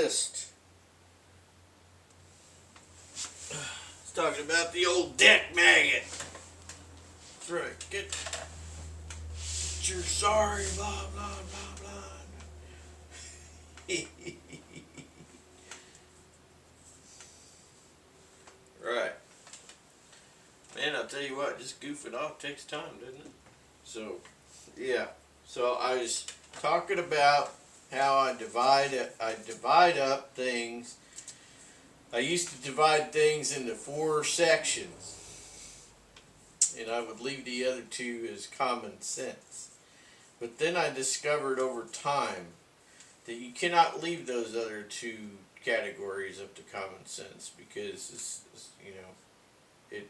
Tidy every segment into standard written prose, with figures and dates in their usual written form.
list. It's talking about the old deck maggot. That's right. Get your sorry, blah, blah, blah, blah. Right. Man, I'll tell you what, just goofing off takes time, doesn't it? So, yeah. So I was talking about how I divide up things. I used to divide things into 4 sections, and I would leave the other 2 as common sense. But then I discovered over time that you cannot leave those other 2 categories up to common sense, because it's, you know, it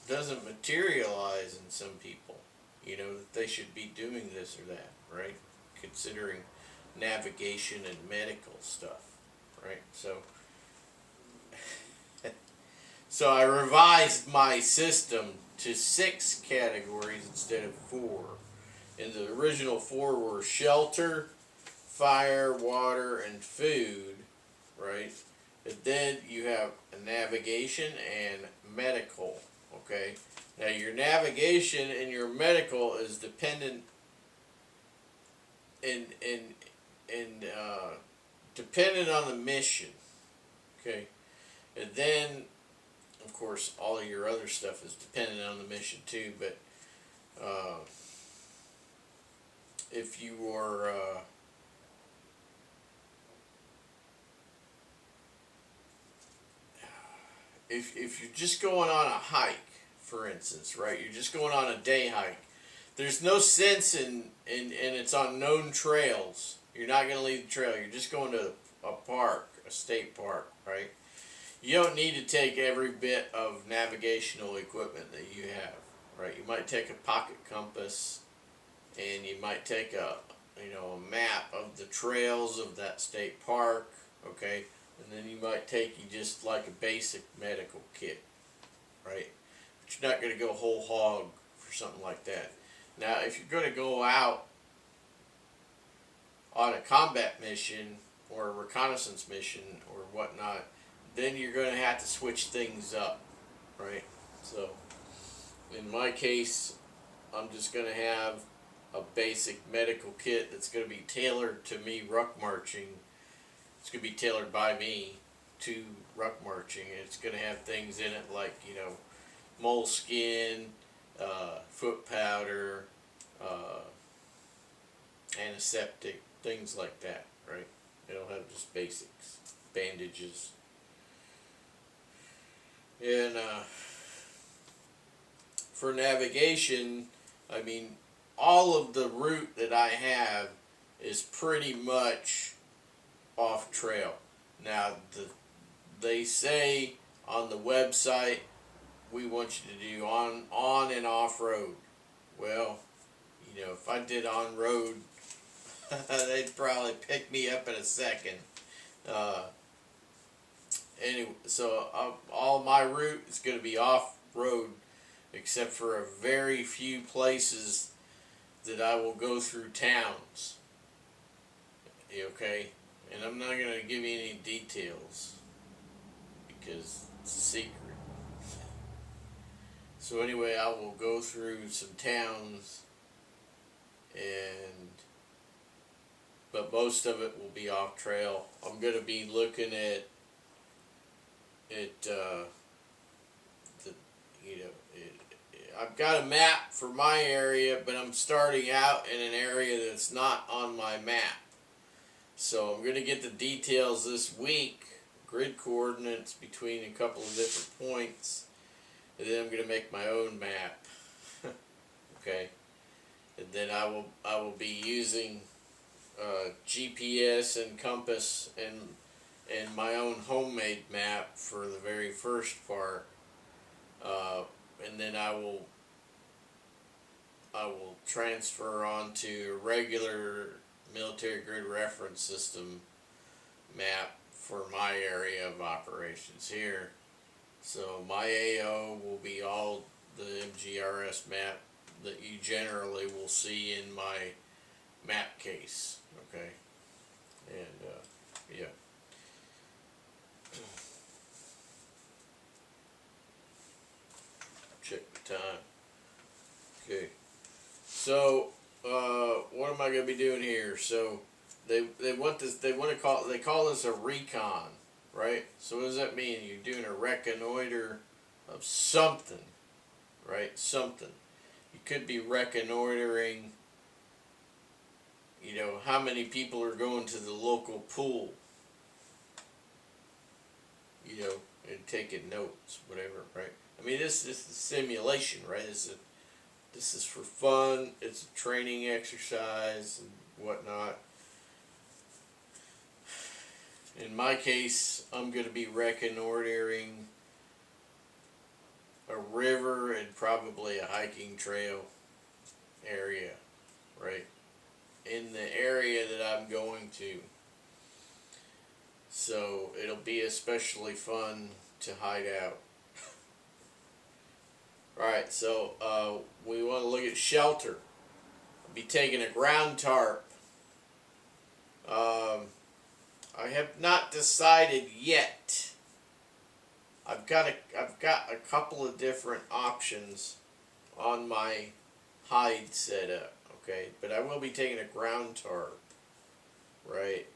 doesn't materialize in some people, you know, that they should be doing this or that, right? Considering navigation and medical stuff, right? So I revised my system to 6 categories instead of 4. And the original 4 were shelter, fire, water, and food, right? And then you have navigation and medical, okay? Now your navigation and your medical is dependent dependent on the mission, okay? And then, of course, all of your other stuff is dependent on the mission too, but if you are if you're just going on a hike, for instance, right? You're just going on a day hike. There's no sense and it's on known trails. You're not going to leave the trail. You're just going to a park, a state park, right? You don't need to take every bit of navigational equipment that you have, right? You might take a pocket compass, and you might take a map of the trails of that state park, okay? And then you might take just like a basic medical kit, right? But you're not going to go whole hog for something like that. Now, if you're going to go out on a combat mission or a reconnaissance mission or whatnot, then you're going to have to switch things up, right? So, in my case, I'm just going to have a basic medical kit that's going to be tailored to me ruck marching. It's going to be tailored by me to ruck marching. It's going to have things in it like, you know, moleskin, foot powder, antiseptic, things like that, right? It'll have just basics, bandages. And for navigation, I mean, all of the route that I have is pretty much off trail. Now, they say on the website, we want you to do on and off road. Well, you know, if I did on road, they'd probably pick me up in a second. Anyway, so all my route is going to be off road, except for a very few places that I will go through towns. Okay, and I'm not going to give you any details because it's a secret. So anyway, I will go through some towns, but most of it will be off trail. I'm going to be looking at I've got a map for my area, but I'm starting out in an area that's not on my map. So I'm going to get the details this week, grid coordinates between a couple of different points, and then I'm going to make my own map. Okay, and then I will be using GPS and compass and my own homemade map for the very first part, and then I will transfer onto a regular military grid reference system map for my area of operations here. So my AO will be all the MGRS map that you generally will see in my map case. Okay, and yeah. Check the time. Okay. So, what am I going to be doing here? So, they want this. They want to call. They call this a recon, right? So, what does that mean? You're doing a reconnoiter of something, right? Something. You could be reconnoitering. You know, how many people are going to the local pool? You know, and taking notes, whatever, right? I mean, this is a simulation, right? This is for fun. It's a training exercise and whatnot. In my case, I'm going to be reconnoitering a river and probably a hiking trail area, right? In the area that I'm going to. So it'll be especially fun to hide out. Alright, so we want to look at shelter. I'll be taking a ground tarp. I have not decided yet. I've got a couple of different options on my hide setup, okay? But I will be taking a ground tarp, right?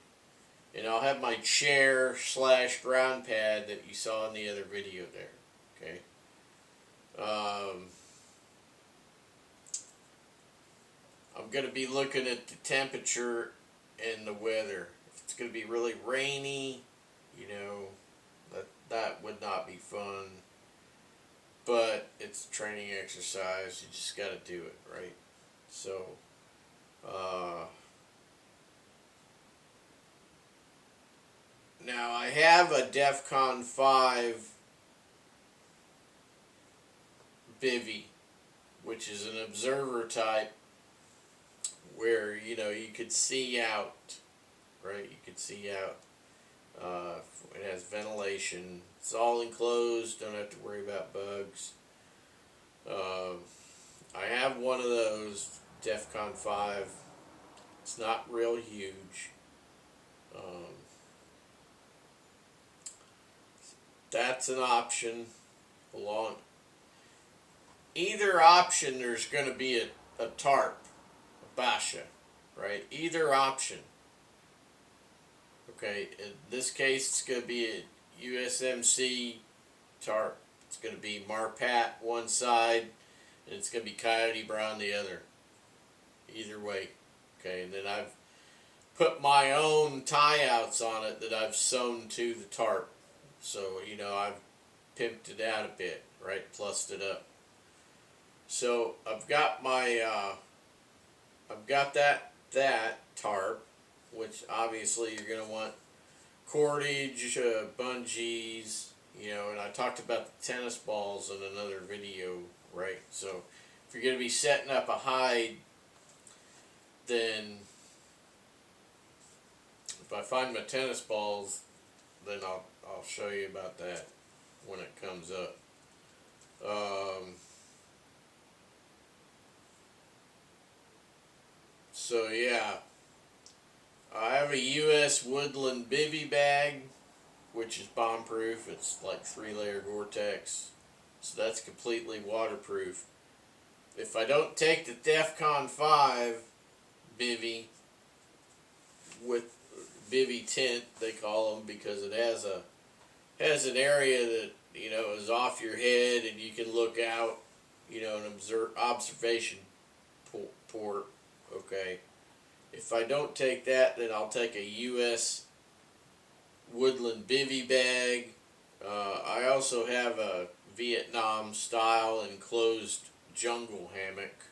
And I'll have my chair / ground pad that you saw in the other video there, okay? I'm going to be looking at the temperature and the weather. If it's going to be really rainy, you know, that would not be fun. But it's a training exercise. You just got to do it, right? So, now I have a DEFCON 5 bivy, which is an observer type where, you know, you could see out, right? You could see out. It has ventilation. It's all enclosed. Don't have to worry about bugs. I have one of those, DEFCON 5. It's not real huge. That's an option. Along either option, there's going to be a tarp, a basha, right? Either option. Okay, in this case, it's going to be a USMC tarp. It's going to be Marpat one side, and it's going to be Coyote Brown the other. Either way. Okay, and then I've put my own tie-outs on it that I've sewn to the tarp. So, you know, I've pimped it out a bit, right? Plussed it up. So, I've got my, I've got that tarp, which obviously you're going to want cordage, bungees, you know, and I talked about the tennis balls in another video, right? So, if you're going to be setting up a hide, then if I find my tennis balls, then I'll show you about that when it comes up. So yeah, I have a U.S. Woodland bivy bag, which is bomb proof. It's like 3-layer Gore-Tex, so that's completely waterproof. If I don't take the DEFCON 5 bivy with bivy tent, they call them, because it has an area that, you know, is off your head and you can look out, you know, an observation port. Okay, if I don't take that, then I'll take a U.S. Woodland bivy bag. I also have a Vietnam style enclosed jungle hammock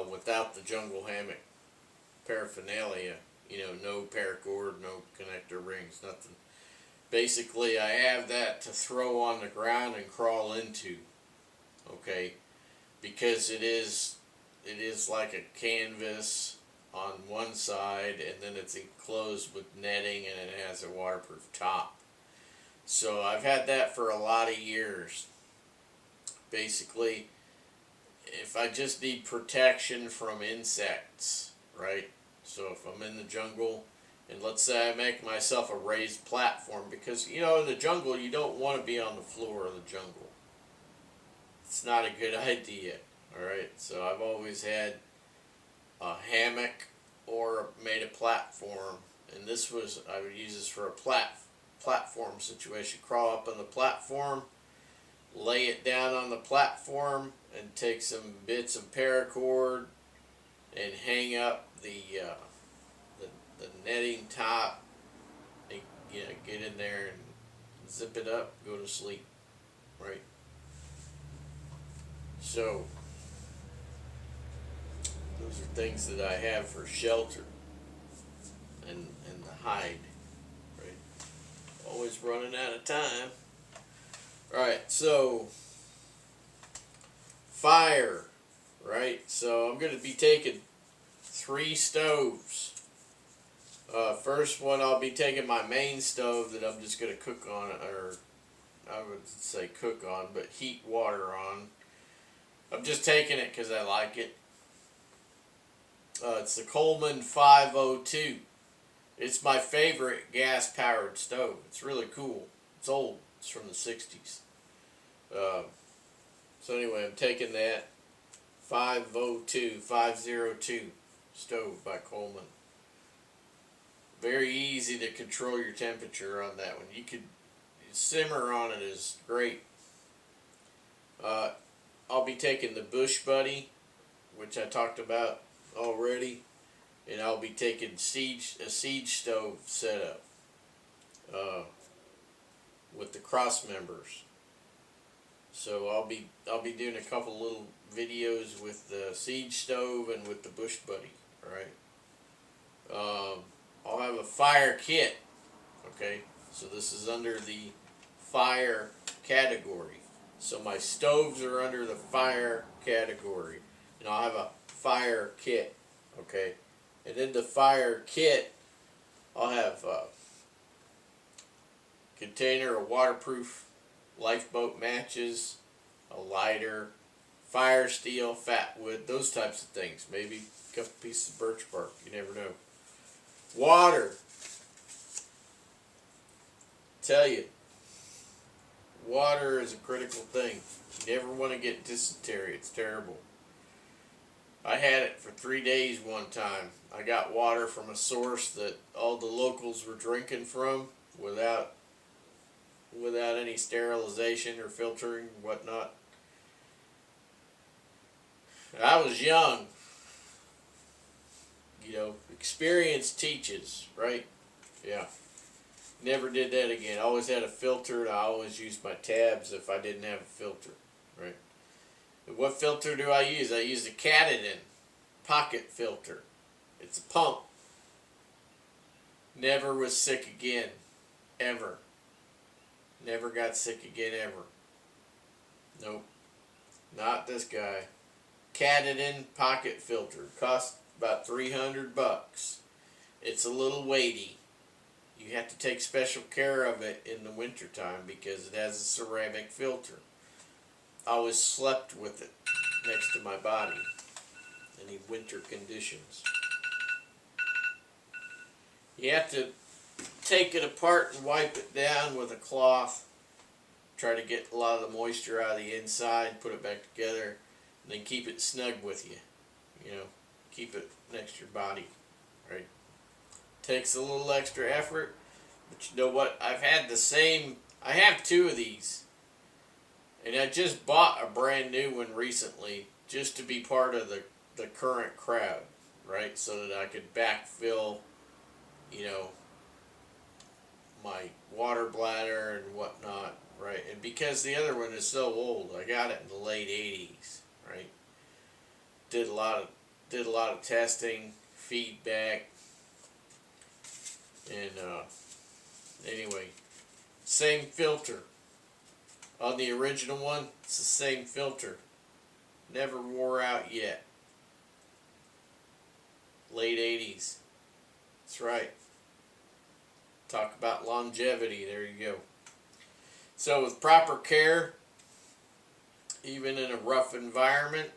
without the jungle hammock paraphernalia. You know, no paracord, no connector rings, nothing. Basically, I have that to throw on the ground and crawl into. Okay, because it is like a canvas on one side, and then it's enclosed with netting, and it has a waterproof top. So I've had that for a lot of years. Basically, if I just need protection from insects, right? So if I'm in the jungle, and let's say I make myself a raised platform, because you know in the jungle you don't want to be on the floor of the jungle. It's not a good idea. All right, so I've always had a hammock or made a platform, and this was I would use this for a platform situation. Crawl up on the platform, lay it down on the platform, and take some bits of paracord and hang up the netting top, and get in there and zip it up, go to sleep, right? So those are things that I have for shelter and the hide, right? Always running out of time. All right, so fire, right? So I'm going to be taking 3 stoves. First one, I'll be taking my main stove that I'm just going to cook on, or I would say cook on, but heat water on. I'm just taking it because I like it. It's the Coleman 502. It's my favorite gas-powered stove. It's really cool. It's old. It's from the 60s. So anyway, I'm taking that 502 stove by Coleman. Very easy to control your temperature on that one. You could simmer on it is great. I'll be taking the Bush Buddy, which I talked about already, and I'll be taking a siege stove setup with the cross members. So I'll be doing a couple little videos with the siege stove and with the Bush Buddy. All right. I'll have a fire kit. Okay, so this is under the fire category. So my stoves are under the fire category, and I'll have a fire kit. Okay, and in the fire kit, I'll have a container of waterproof lifeboat matches, a lighter, fire steel, fat wood, those types of things. Maybe a couple pieces of birch bark. You never know. Water. Tell you, water is a critical thing. You never want to get dysentery. It's terrible. I had it for 3 days one time. I got water from a source that all the locals were drinking from without any sterilization or filtering or whatnot. I was young. Experience teaches, right? Yeah. Never did that again. I always had a filter, and I always used my tabs if I didn't have a filter, right? And what filter do I use? I use a Katadyn pocket filter. It's a pump. Never was sick again, ever. Never got sick again, ever. Nope. Not this guy. Katadyn pocket filter. Cost about $300. It's a little weighty. You have to take special care of it in the wintertime because it has a ceramic filter. I always slept with it next to my body. Any winter conditions. You have to take it apart and wipe it down with a cloth. Try to get a lot of the moisture out of the inside, put it back together, and then keep it snug with you. Keep it next to your body, right? Takes a little extra effort, but you know what? I have 2 of these, and I just bought a brand new one recently just to be part of the current crowd, right? So that I could backfill, my water bladder and whatnot, right? And because the other one is so old, I got it in the late 80s, right? Did a lot of testing, feedback, and anyway, same filter. On the original one, it's the same filter. Never wore out yet. Late 80s. That's right. Talk about longevity. There you go. So with proper care, even in a rough environment,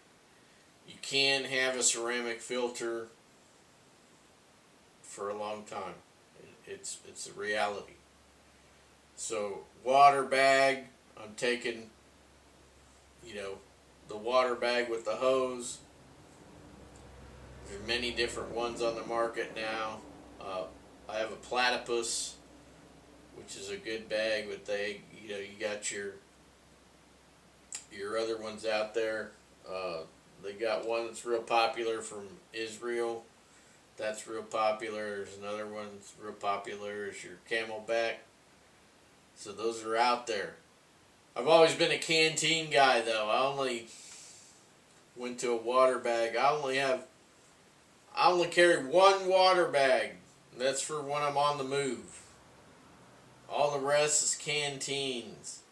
You can have a ceramic filter for a long time. It's a reality. So water bag, I'm taking, the water bag with the hose. There are many different ones on the market now. I have a platypus, which is a good bag, but you got your other ones out there. They got one that's real popular from Israel. That's real popular. There's another one that's real popular. Is your Camelback. So those are out there. I've always been a canteen guy, though. I only went to a water bag. I only carry one water bag. That's for when I'm on the move. All the rest is canteens.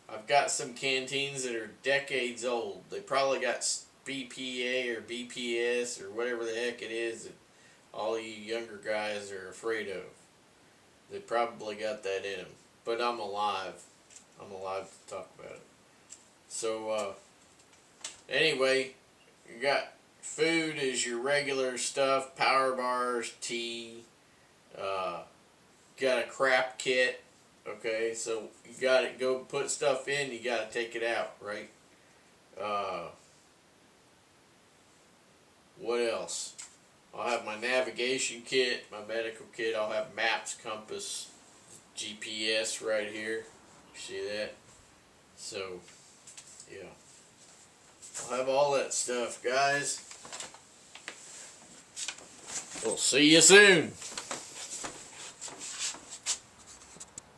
I've got some canteens that are decades old. They probably got BPA or BPS or whatever the heck it is that all you younger guys are afraid of. They probably got that in them. But I'm alive. I'm alive to talk about it. So, anyway, you got food is your regular stuff. Power bars, tea. Got a crap kit. Okay, so you got to go put stuff in, you got to take it out, right? What else? I'll have my navigation kit, my medical kit. I'll have maps, compass, GPS right here. See that? So, yeah. I'll have all that stuff, guys. We'll see you soon.